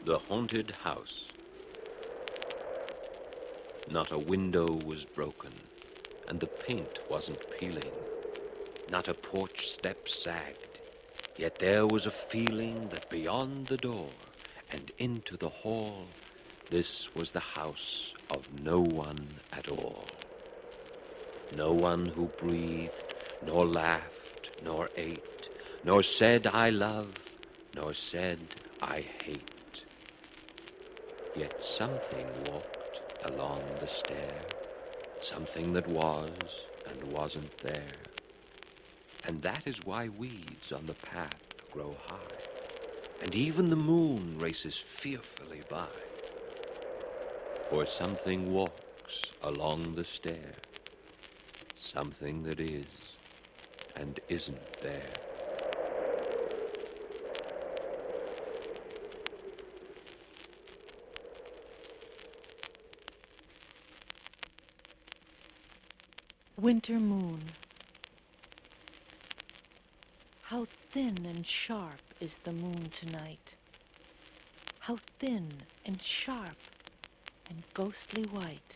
The Haunted House. Not a window was broken, and the paint wasn't peeling. Not a porch step sagged, yet there was a feeling that beyond the door and into the hall, this was the house of no one at all. No one who breathed, nor laughed, nor ate, nor said I love, nor said I hate. Yet something walked along the stair, something that was and wasn't there. And that is why weeds on the path grow high, and even the moon races fearfully by. For something walks along the stair, something that is and isn't there. Winter moon. How thin and sharp is the moon tonight. How thin and sharp and ghostly white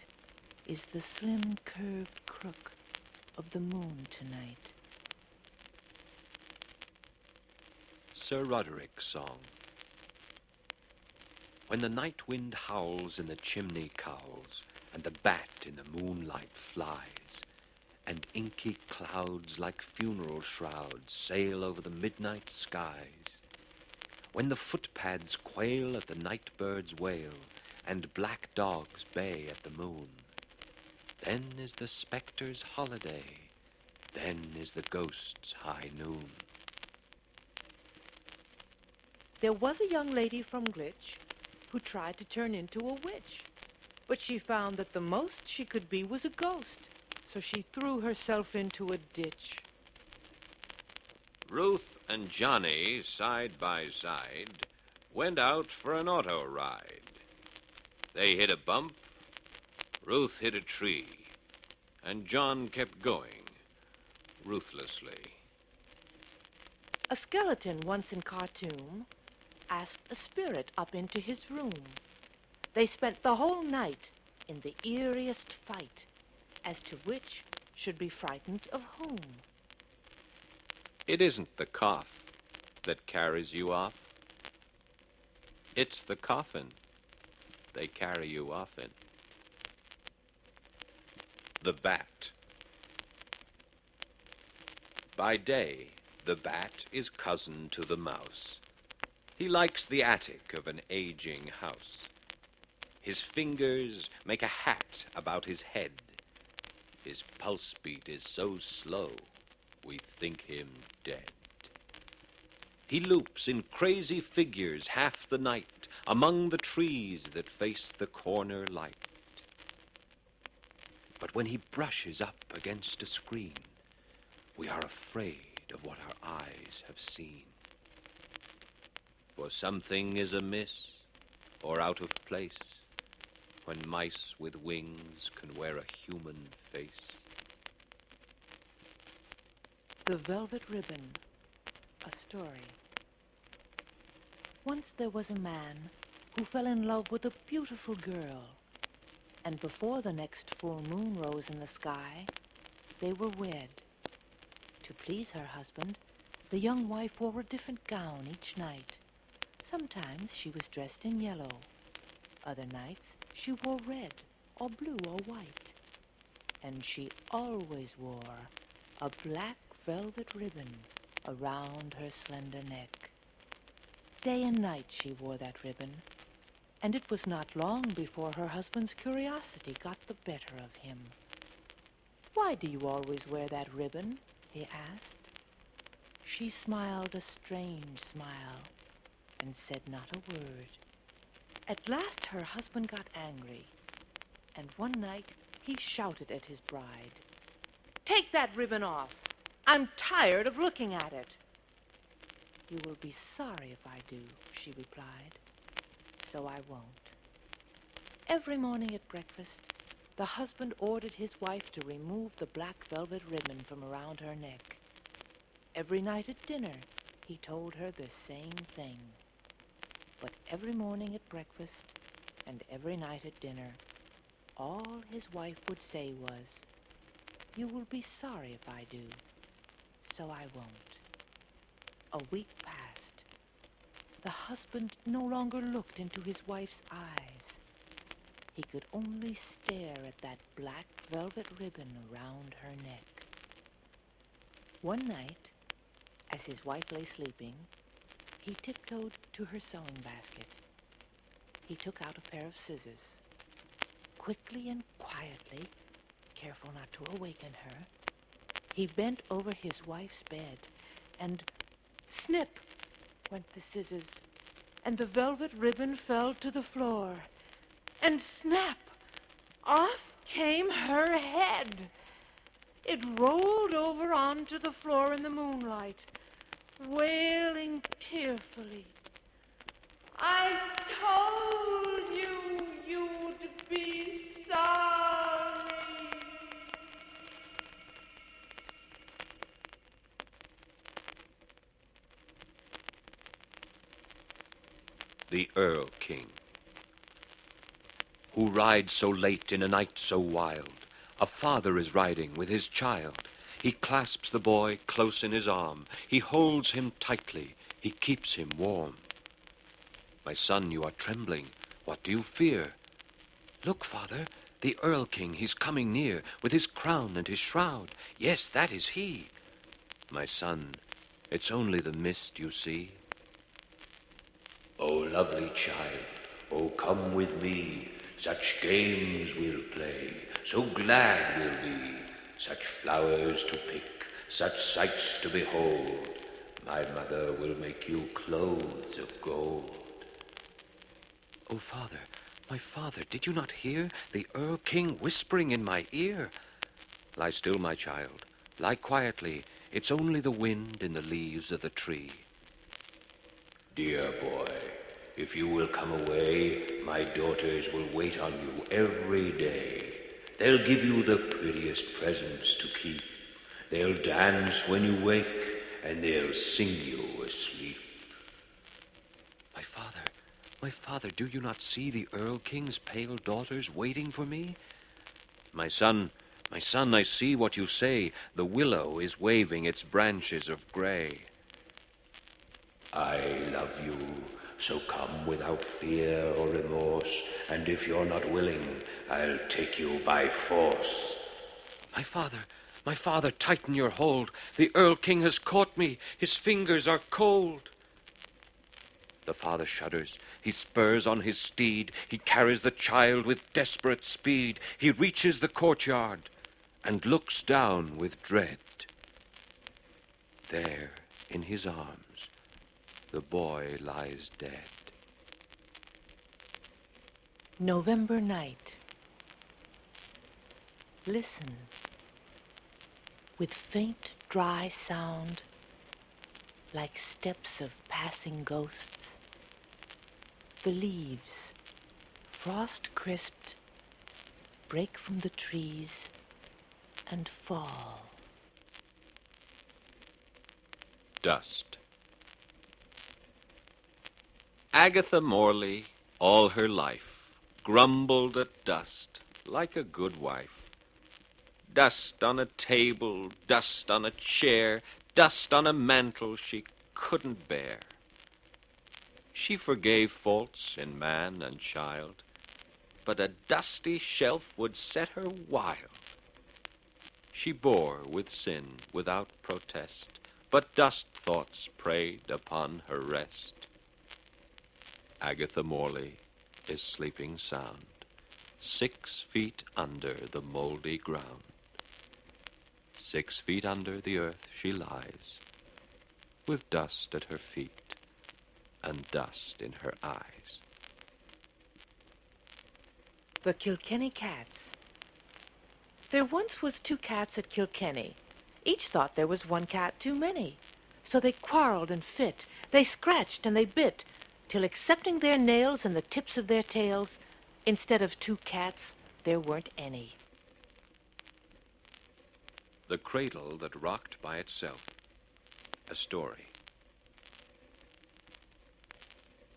is the slim curved crook of the moon tonight. Sir Roderick's song. When the night wind howls in the chimney cowls, and the bat in the moonlight flies, and inky clouds like funeral shrouds sail over the midnight skies, when the footpads quail at the night bird's wail, and black dogs bay at the moon, then is the spectre's holiday, then is the ghost's high noon. There was a young lady from Glitch who tried to turn into a witch, but she found that the most she could be was a ghost, so she threw herself into a ditch. Ruth and Johnny, side by side, went out for an auto ride. They hit a bump, Ruth hit a tree, and John kept going, ruthlessly. A skeleton once in Khartoum asked a spirit up into his room. They spent the whole night in the eeriest fight as to which should be frightened of whom. It isn't the cough that carries you off. It's the coffin they carry you off in. The bat. By day, the bat is cousin to the mouse. He likes the attic of an aging house. His fingers make a hat about his head. His pulse beat is so slow, we think him dead. He loops in crazy figures half the night among the trees that face the corner light. But when he brushes up against a screen, we are afraid of what our eyes have seen. For something is amiss or out of place when mice with wings can wear a human face. The Velvet Ribbon, a story. Once there was a man who fell in love with a beautiful girl, and before the next full moon rose in the sky, they were wed. To please her husband, the young wife wore a different gown each night. Sometimes she was dressed in yellow. Other nights she wore red or blue or white. And she always wore a black velvet ribbon around her slender neck. Day and night she wore that ribbon, and it was not long before her husband's curiosity got the better of him. "Why do you always wear that ribbon?" he asked. She smiled a strange smile and said not a word. At last her husband got angry, and one night he shouted at his bride, "Take that ribbon off! I'm tired of looking at it." "You will be sorry if I do," she replied, "so I won't." Every morning at breakfast, the husband ordered his wife to remove the black velvet ribbon from around her neck. Every night at dinner, he told her the same thing. But every morning at breakfast and every night at dinner, all his wife would say was, "You will be sorry if I do, so I won't." A week passed. The husband no longer looked into his wife's eyes. He could only stare at that black velvet ribbon around her neck. One night, as his wife lay sleeping, he tiptoed to her sewing basket. He took out a pair of scissors. Quickly and quietly, careful not to awaken her, he bent over his wife's bed, and snip went the scissors, and the velvet ribbon fell to the floor, and snap, off came her head. It rolled over onto the floor in the moonlight, wailing tearfully, "I told you you'd be sorry." The Earl King. Who rides so late in a night so wild? A father is riding with his child. He clasps the boy close in his arm. He holds him tightly. He keeps him warm. "My son, you are trembling. What do you fear?" "Look, father, the Earl King, he's coming near, with his crown and his shroud. Yes, that is he." "My son, it's only the mist you see." "Oh, lovely child, oh, come with me. Such games we'll play, so glad we'll be. Such flowers to pick, such sights to behold. My mother will make you clothes of gold." "Oh, father, my father, did you not hear the Earl King whispering in my ear?" "Lie still, my child, lie quietly. It's only the wind in the leaves of the tree." "Dear boy, if you will come away, my daughters will wait on you every day. They'll give you the prettiest presents to keep. They'll dance when you wake, and they'll sing you asleep." My father, do you not see the Earl King's pale daughters waiting for me?" My son, I see what you say. The willow is waving its branches of gray." "I love you, so come without fear or remorse, and if you're not willing, I'll take you by force." My father, tighten your hold. The Earl King has caught me. His fingers are cold." The father shudders. He spurs on his steed. He carries the child with desperate speed. He reaches the courtyard and looks down with dread. There, in his arms, the boy lies dead. November night. Listen. With faint, dry sound, like steps of passing ghosts, the leaves, frost-crisped, break from the trees and fall. Dust. Agatha Morley, all her life, grumbled at dust like a good wife. Dust on a table, dust on a chair, dust on a mantle she couldn't bear. She forgave faults in man and child, but a dusty shelf would set her wild. She bore with sin without protest, but dust thoughts preyed upon her rest. Agatha Morley is sleeping sound, 6 feet under the moldy ground. 6 feet under the earth she lies, with dust at her feet and dust in her eyes. The Kilkenny Cats. There once was 2 cats at Kilkenny. Each thought there was 1 cat too many. So they quarreled and fit. They scratched and they bit, till excepting their nails and the tips of their tails, instead of 2 cats, there weren't any. The Cradle That Rocked by Itself. A story.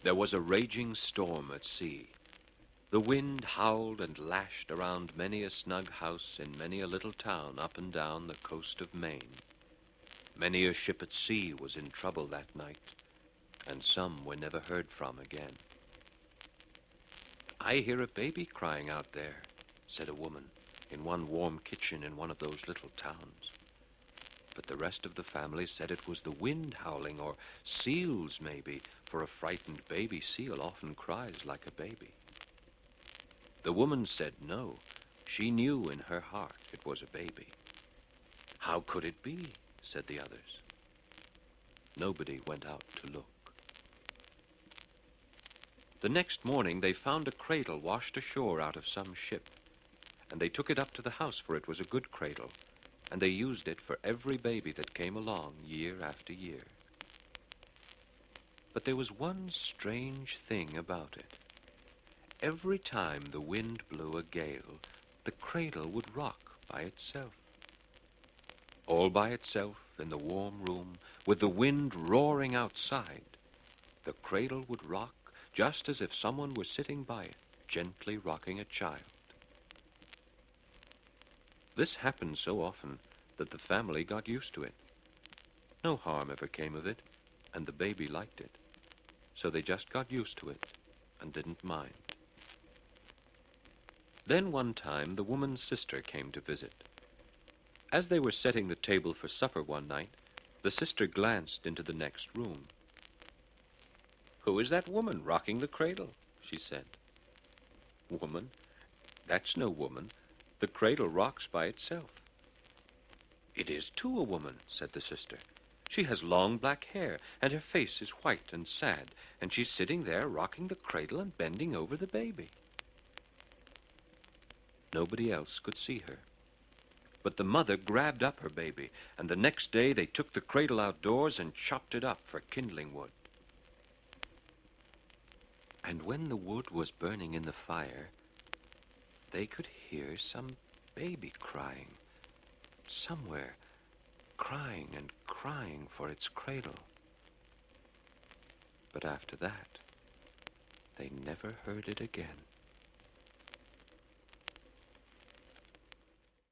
There was a raging storm at sea. The wind howled and lashed around many a snug house in many a little town up and down the coast of Maine. Many a ship at sea was in trouble that night, and some were never heard from again. "I hear a baby crying out there," said a woman in one warm kitchen in one of those little towns. But the rest of the family said it was the wind howling, or seals maybe, for a frightened baby seal often cries like a baby. The woman said no. She knew in her heart it was a baby. "How could it be?" said the others. Nobody went out to look. The next morning they found a cradle washed ashore out of some ship, and they took it up to the house, for it was a good cradle, and they used it for every baby that came along year after year. But there was one strange thing about it. Every time the wind blew a gale, the cradle would rock by itself. All by itself in the warm room, with the wind roaring outside, the cradle would rock just as if someone were sitting by it, gently rocking a child. This happened so often that the family got used to it. No harm ever came of it, and the baby liked it. So they just got used to it and didn't mind. Then one time the woman's sister came to visit. As they were setting the table for supper one night, the sister glanced into the next room. "Who is that woman rocking the cradle?" she said. "Woman? That's no woman. The cradle rocks by itself." "It is too a woman," said the sister. "She has long black hair, and her face is white and sad, and she's sitting there rocking the cradle and bending over the baby." Nobody else could see her. But the mother grabbed up her baby, and the next day they took the cradle outdoors and chopped it up for kindling wood. And when the wood was burning in the fire, they could hear some baby crying, somewhere, crying and crying for its cradle. But after that, they never heard it again.